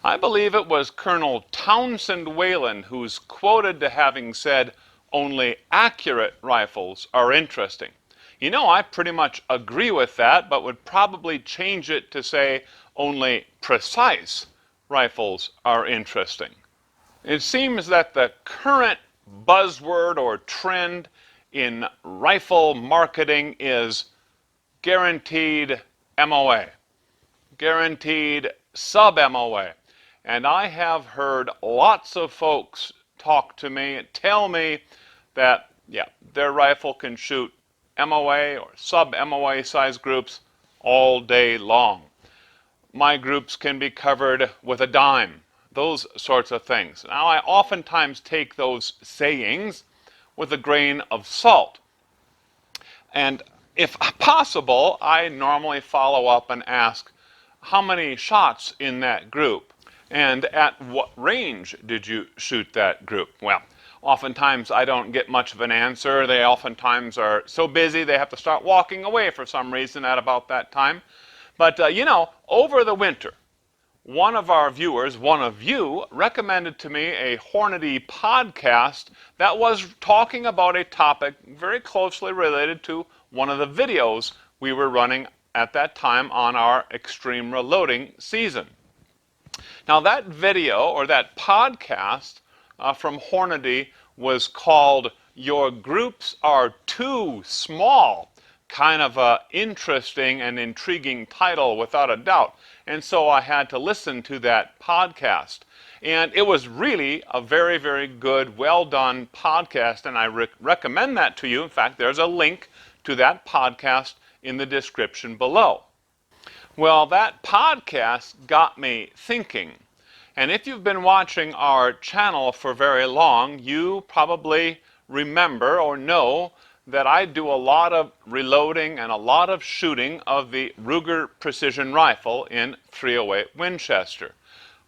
I believe it was Colonel Towsend Whelen who's quoted to having said, "Only accurate rifles are interesting." You know, I pretty much agree with that, but would probably change it to say, "Only precise rifles are interesting." It seems that the current buzzword or trend in rifle marketing is guaranteed MOA, guaranteed sub-MOA. And I have heard lots of folks talk to me, tell me that, yeah, their rifle can shoot MOA or sub-MOA size groups all day long. My groups can be covered with a dime, those sorts of things. Now, I oftentimes take those sayings with a grain of salt. And if possible, I normally follow up and ask, how many shots in that group? And at what range did you shoot that group? Well, oftentimes I don't get much of an answer. They oftentimes are so busy they have to start walking away for some reason at about that time. But, you know, over the winter, one of our viewers, one of you, recommended to me a Hornady podcast that was talking about a topic very closely related to one of the videos we were running at that time on our extreme reloading season. Now, that video or that podcast from Hornady was called "Your Groups Are Too Small." Kind of an interesting and intriguing title, without a doubt. And so I had to listen to that podcast. And it was really a very, very good, well done podcast, and I recommend that to you. In fact, there's a link to that podcast in the description below. Well, that podcast got me thinking. And if you've been watching our channel for very long, you probably remember or know that I do a lot of reloading and a lot of shooting of the Ruger precision rifle in .308 Winchester.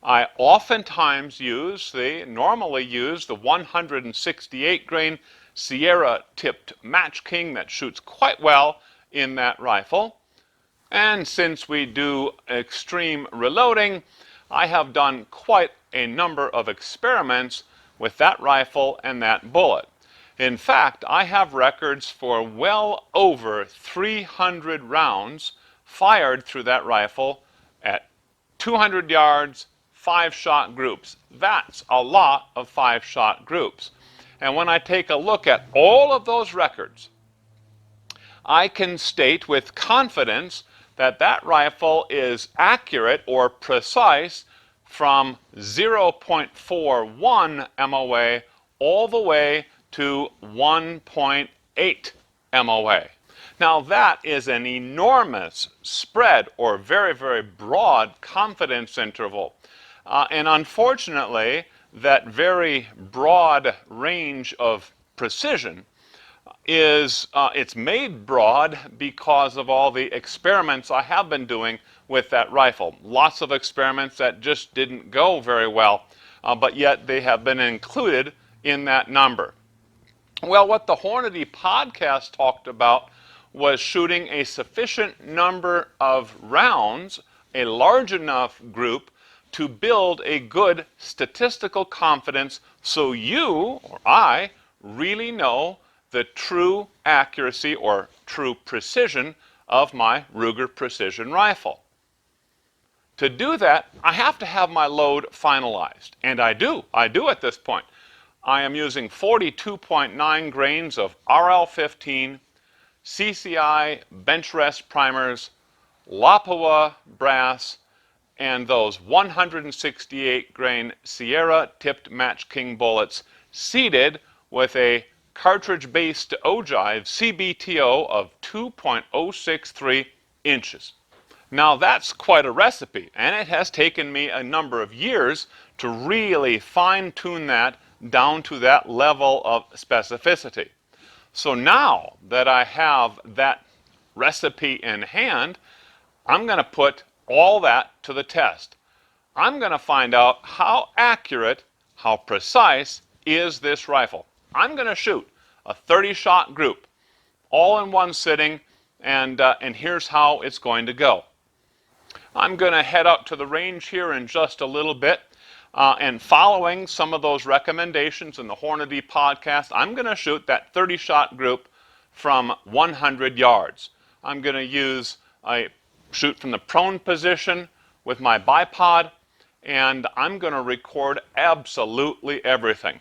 I oftentimes normally use the 168 grain Sierra tipped Match King that shoots quite well in that rifle. And since we do extreme reloading, I have done quite a number of experiments with that rifle and that bullet. In fact, I have records for well over 300 rounds fired through that rifle at 200 yards, 5-shot groups. That's a lot of 5-shot groups. And when I take a look at all of those records, I can state with confidence that that rifle is accurate or precise from 0.41 MOA all the way to 1.8 MOA. Now that is an enormous spread or very, very broad confidence interval. And unfortunately, that very broad range of precision it's made broad because of all the experiments I have been doing with that rifle. Lots of experiments that just didn't go very well, but yet they have been included in that number. Well, what the Hornady podcast talked about was shooting a sufficient number of rounds, a large enough group, to build a good statistical confidence so you or I really know the true accuracy or true precision of my Ruger precision rifle. To do that, I have to have my load finalized, and I do at this point. I am using 42.9 grains of RL15, CCI bench rest primers, Lapua brass, and those 168 grain Sierra tipped Match King bullets seated with a cartridge-based ogive CBTO of 2.063 inches. Now that's quite a recipe, and it has taken me a number of years to really fine-tune that down to that level of specificity. So now that I have that recipe in hand, I'm going to put all that to the test. I'm going to find out how accurate, how precise is this rifle. I'm going to shoot a 30-shot group all in one sitting, and here's how it's going to go. I'm going to head out to the range here in just a little bit. And following some of those recommendations in the Hornady podcast, I'm going to shoot that 30-shot group from 100 yards. I'm going to use a shoot from the prone position with my bipod, and I'm going to record absolutely everything.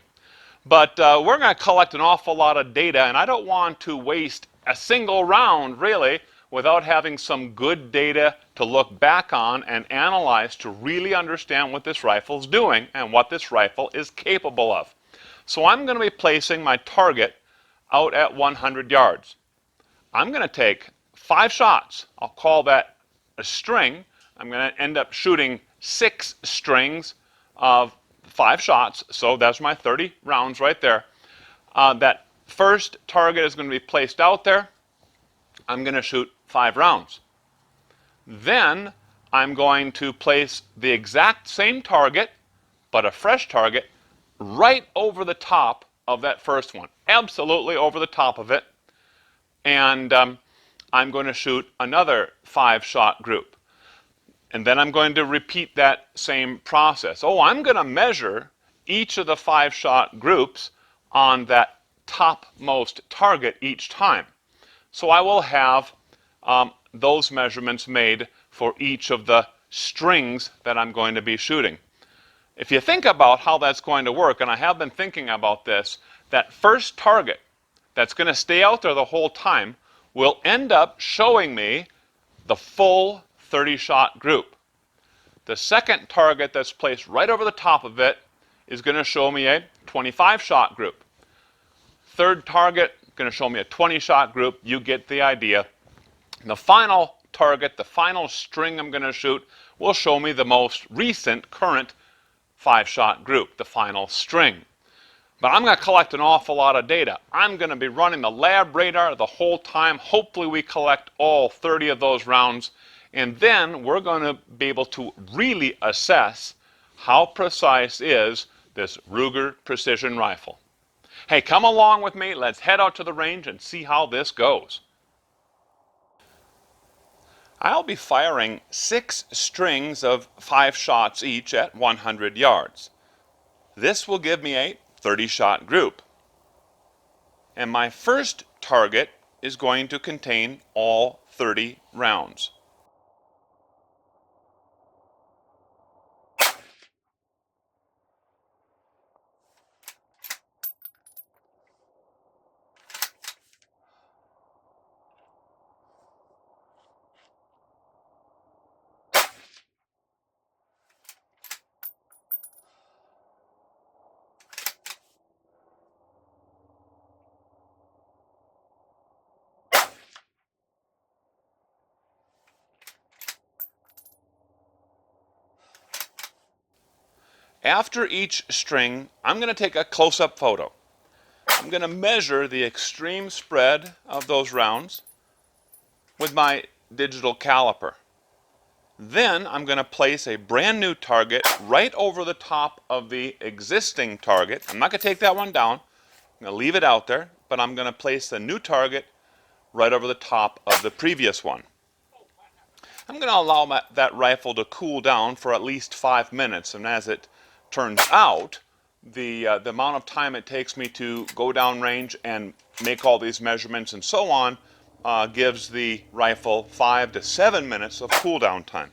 But we're going to collect an awful lot of data, and I don't want to waste a single round, really, without having some good data to look back on and analyze to really understand what this rifle's doing and what this rifle is capable of. So I'm going to be placing my target out at 100 yards. I'm going to take 5 shots. I'll call that a string. I'm going to end up shooting 6 strings of 5 shots, so that's my 30 rounds right there. That first target is going to be placed out there. I'm going to shoot 5 rounds. Then I'm going to place the exact same target, but a fresh target, right over the top of that first one. Absolutely over the top of it. And I'm going to shoot another 5-shot group. And then I'm going to repeat that same process. Oh, I'm going to measure each of the 5-shot groups on that topmost target each time. So I will have those measurements made for each of the strings that I'm going to be shooting. If you think about how that's going to work, and I have been thinking about this, that first target that's going to stay out there the whole time will end up showing me the full 30-shot group. The second target that's placed right over the top of it is going to show me a 25-shot group. Third target, going to show me a 20-shot group. You get the idea. The final target, the final string I'm going to shoot, will show me the most recent current 5-shot group, the final string. But I'm going to collect an awful lot of data. I'm going to be running the lab radar the whole time. Hopefully we collect all 30 of those rounds. And then we're going to be able to really assess how precise is this Ruger precision rifle. Hey, come along with me. Let's head out to the range and see how this goes. I'll be firing 6 strings of 5 shots each at 100 yards. This will give me a 30-shot group. And my first target is going to contain all 30 rounds. After each string, I'm going to take a close-up photo. I'm going to measure the extreme spread of those rounds with my digital caliper. Then I'm going to place a brand new target right over the top of the existing target. I'm not going to take that one down. I'm going to leave it out there, but I'm going to place the new target right over the top of the previous one. I'm going to allow that rifle to cool down for at least 5 minutes, and as it turns out, the amount of time it takes me to go down range and make all these measurements and so on gives the rifle 5 to 7 minutes of cool down time.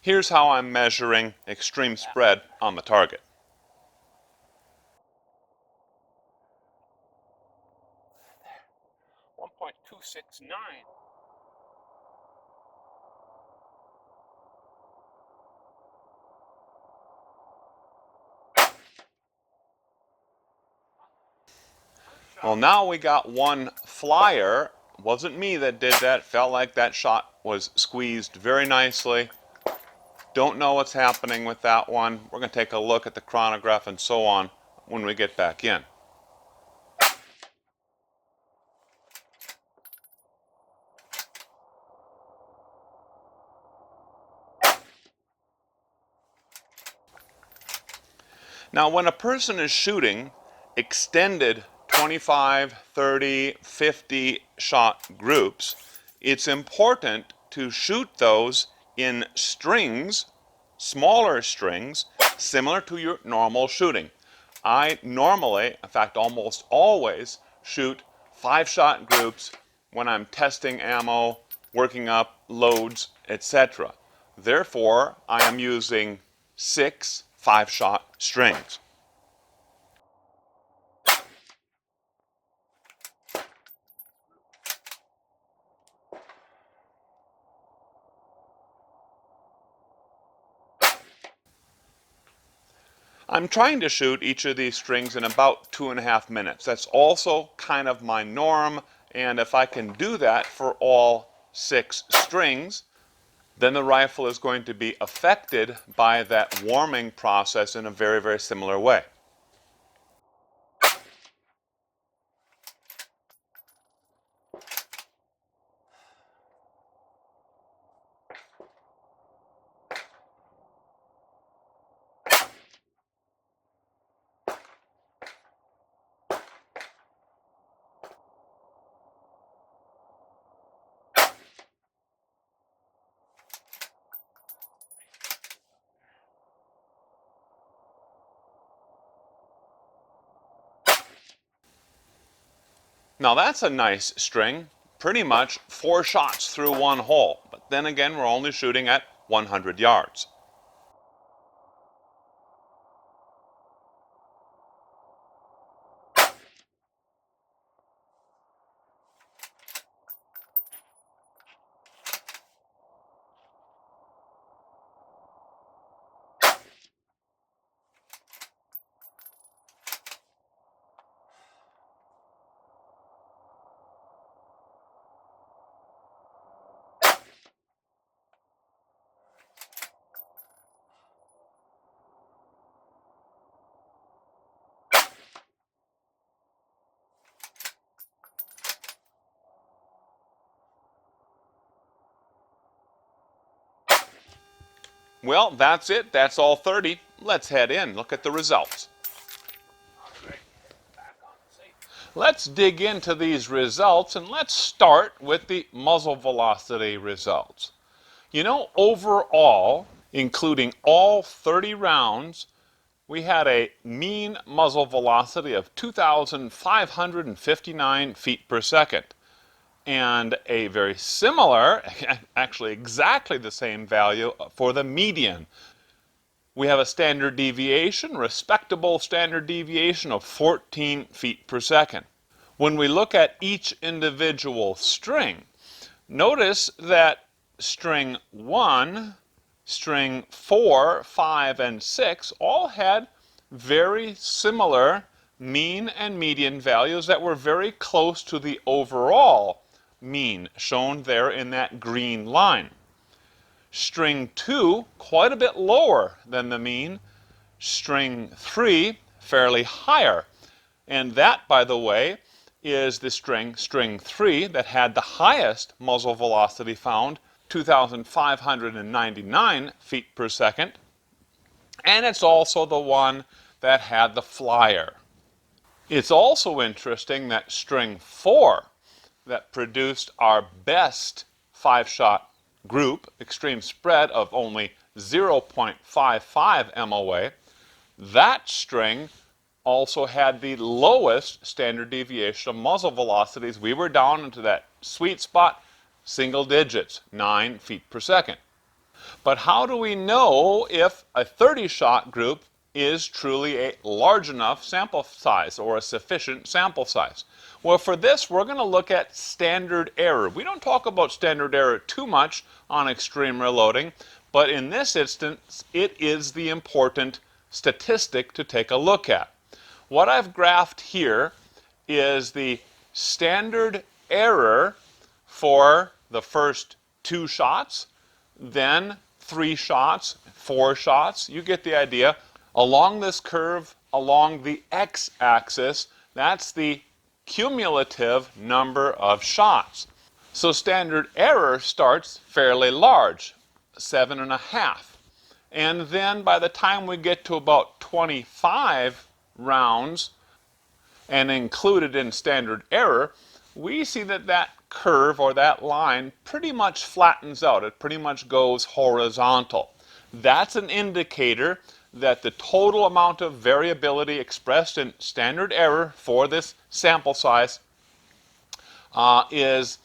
Here's how I'm measuring extreme spread on the target. .269. Well, now we got one flyer. Wasn't me that did that. Felt like that shot was squeezed very nicely. Don't know what's happening with that one. We're going to take a look at the chronograph and so on. when we get back in. Now, when a person is shooting extended 25, 30, 50 shot groups, it's important to shoot those in strings, smaller strings, similar to your normal shooting. I normally, in fact almost always, shoot 5-shot groups when I'm testing ammo, working up loads, etc. Therefore, I am using 6 5-shot strings. I'm trying to shoot each of these strings in about 2.5 minutes. That's also kind of my norm, and if I can do that for all 6 strings, then the rifle is going to be affected by that warming process in a very, very similar way. Now that's a nice string, pretty much 4 shots through one hole, but then again we're only shooting at 100 yards. Well, that's it. That's all 30. Let's head in. Look at the results. Let's dig into these results, and let's start with the muzzle velocity results. You know, overall, including all 30 rounds, we had a mean muzzle velocity of 2,559 feet per second. And a very similar, actually exactly the same value for the median. We have a standard deviation, respectable standard deviation of 14 feet per second. When we look at each individual string, notice that string 1, string 4, 5, and 6 all had very similar mean and median values that were very close to the overall mean shown there in that green line. String 2, quite a bit lower than the mean. String 3, fairly higher. And that, by the way, is the string 3 that had the highest muzzle velocity found, 2,599 feet per second. And it's also the one that had the flyer. It's also interesting that string 4 that produced our best 5-shot group, extreme spread of only 0.55 MOA, that string also had the lowest standard deviation of muzzle velocities. We were down into that sweet spot, single digits, 9 feet per second. But how do we know if a 30-shot group is truly a large enough sample size or a sufficient sample size? Well, for this, we're going to look at standard error. We don't talk about standard error too much on extreme reloading, but in this instance, it is the important statistic to take a look at. What I've graphed here is the standard error for the first 2 shots, then 3 shots, 4 shots. You get the idea. Along this curve along the x-axis, that's the cumulative number of shots. So standard error starts fairly large, 7.5. And then by the time we get to about 25 rounds, and included in standard error, we see that that curve or that line pretty much flattens out. It pretty much goes horizontal. That's an indicator that the total amount of variability expressed in standard error for this sample size is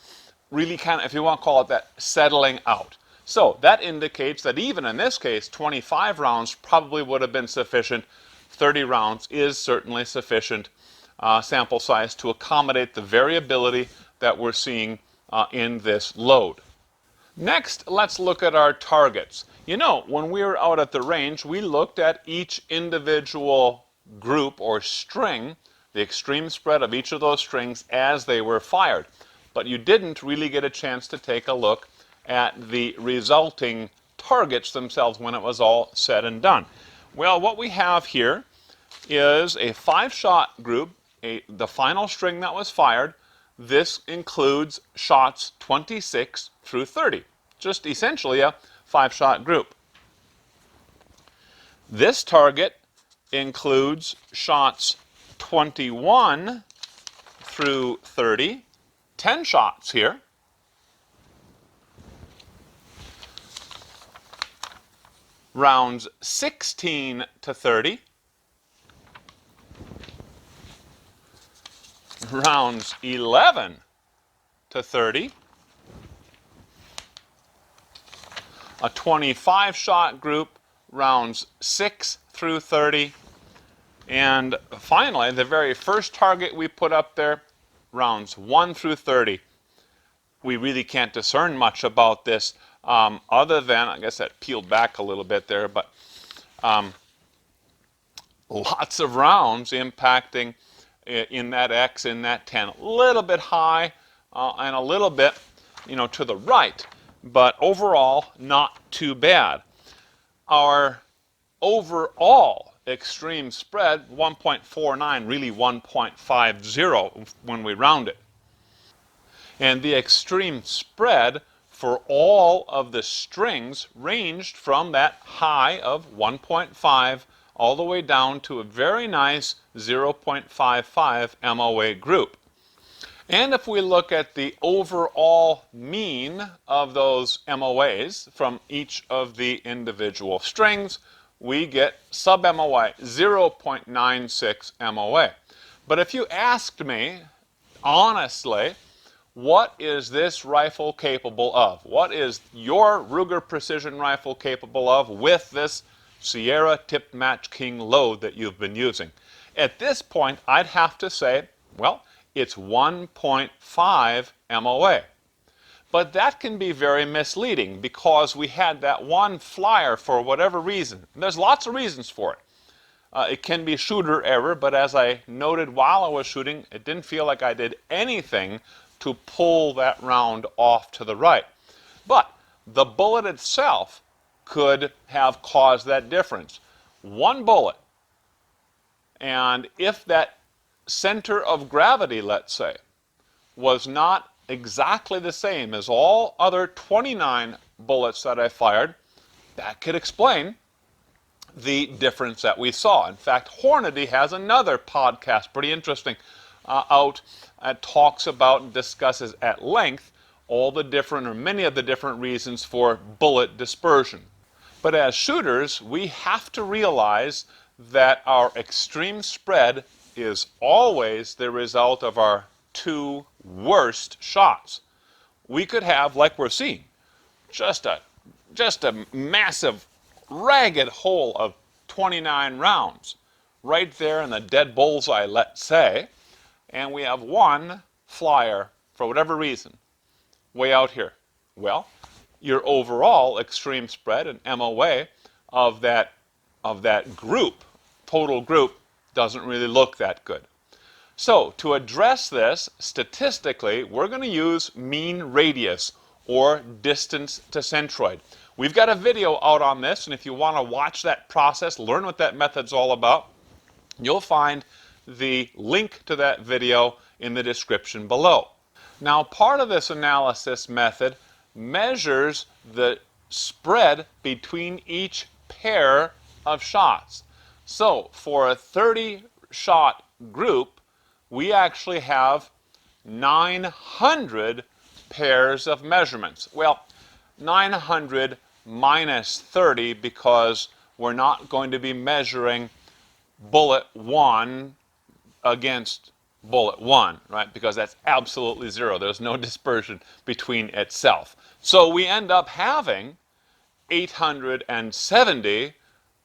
really kind of, if you want to call it that, settling out. So that indicates that even in this case, 25 rounds probably would have been sufficient. 30 rounds is certainly sufficient sample size to accommodate the variability that we're seeing in this load. Next, let's look at our targets. You know, when we were out at the range, we looked at each individual group or string, the extreme spread of each of those strings as they were fired. But you didn't really get a chance to take a look at the resulting targets themselves when it was all said and done. Well, what we have here is a 5-shot group, the final string that was fired. This includes shots 26 through 30, just essentially a 5-shot group. This target includes shots 21 through 30, 10 shots here. Rounds 16 to 30. Rounds 11 to 30. A 25-shot group, rounds 6 through 30. And finally, the very first target we put up there, rounds 1 through 30. We really can't discern much about this other than, I guess that peeled back a little bit there, but lots of rounds impacting in that X, in that 10. A little bit high and a little bit, to the right, but overall not too bad. Our overall extreme spread, 1.49, really 1.50 when we round it. And the extreme spread for all of the strings ranged from that high of 1.5 all the way down to a very nice 0.55 MOA group. And if we look at the overall mean of those MOAs from each of the individual strings, we get sub-MOA, 0.96 MOA. But if you asked me, honestly, what is this rifle capable of? What is your Ruger Precision Rifle capable of with this Sierra Tipped Match King load that you've been using? At this point, I'd have to say, well, it's 1.5 MOA. But that can be very misleading because we had that one flyer for whatever reason. There's lots of reasons for it. It can be shooter error, but as I noted while I was shooting, it didn't feel like I did anything to pull that round off to the right. But the bullet itself could have caused that difference. One bullet, and if that center of gravity, let's say, was not exactly the same as all other 29 bullets that I fired, that could explain the difference that we saw. In fact, Hornady has another podcast, pretty interesting, out that talks about and discusses at length all the different, or many of the different reasons for bullet dispersion. But as shooters, we have to realize that our extreme spread is always the result of our 2 worst shots. We could have, like we're seeing, just a massive, ragged hole of 29 rounds right there in the dead bullseye, let's say, and we have one flyer, for whatever reason, way out here. Well, your overall extreme spread and MOA of that group, total group, doesn't really look that good. So to address this statistically, we're going to use mean radius or distance to centroid. We've got a video out on this, and if you want to watch that process, learn what that method's all about, You'll find the link to that video in the description below. Now, part of this analysis method measures the spread between each pair of shots. So, for a 30-shot group, we actually have 900 pairs of measurements. Well, 900 minus 30 because we're not going to be measuring bullet 1 against bullet 1, right? Because that's absolutely zero. There's no dispersion between itself. So we end up having 870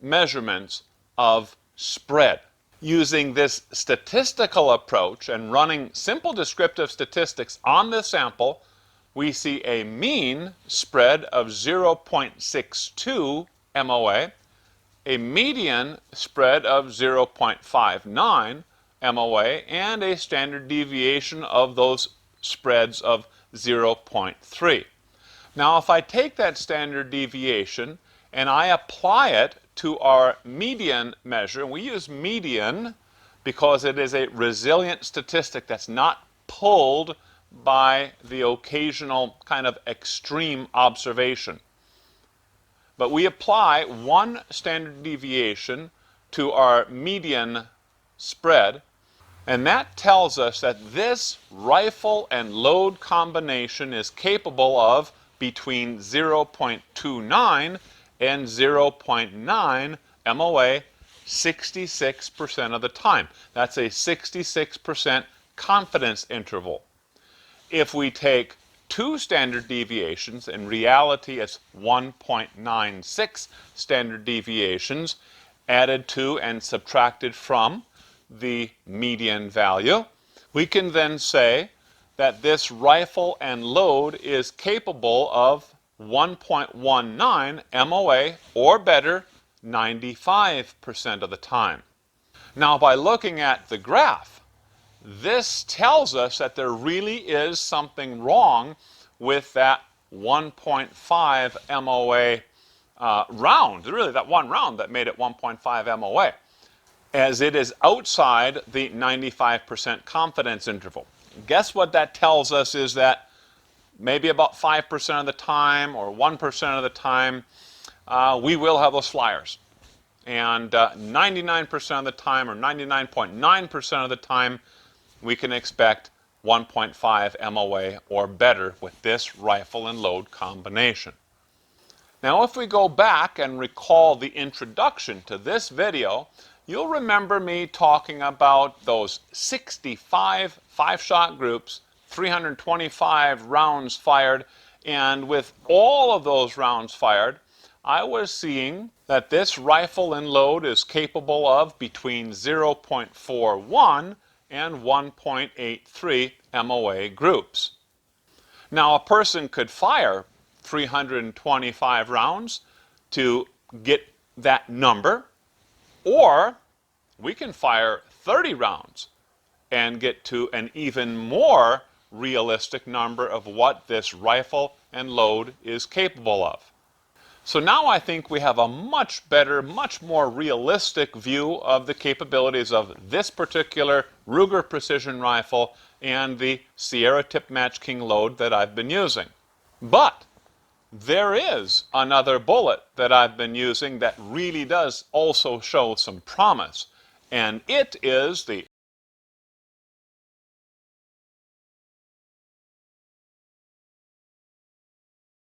measurements of spread. Using this statistical approach and running simple descriptive statistics on the sample, we see a mean spread of 0.62 MOA, a median spread of 0.59 MOA, and a standard deviation of those spreads of 0.3. Now, if I take that standard deviation and I apply it to our median measure, and we use median because it is a resilient statistic that's not pulled by the occasional kind of extreme observation. But we apply one standard deviation to our median spread, and that tells us that this rifle and load combination is capable of between 0.29 and 0.9 MOA 66% of the time. That's a 66% confidence interval. If we take two standard deviations, in reality it's 1.96 standard deviations, added to and subtracted from the median value, we can then say that this rifle and load is capable of 1.19 MOA or better 95% of the time. Now, by looking at the graph, this tells us that there really is something wrong with that 1.5 MOA round. Really, that one round that made it 1.5 MOA, as it is outside the 95% confidence interval. Guess what that tells us is that maybe about 5% of the time or 1% of the time we will have those flyers. And 99% of the time or 99.9% of the time we can expect 1.5 MOA or better with this rifle and load combination. Now, if we go back and recall the introduction to this video, you'll remember me talking about those 65 5-shot groups, 325 rounds fired, and with all of those rounds fired, I was seeing that this rifle and load is capable of between 0.41 and 1.83 MOA groups. Now, a person could fire 325 rounds to get that number, or we can fire 30 rounds and get to an even more realistic number of what this rifle and load is capable of. So now I think we have a much better, much more realistic view of the capabilities of this particular Ruger precision rifle and the Sierra Tip Match King load that I've been using. But there is another bullet that I've been using that really does also show some promise, and it is the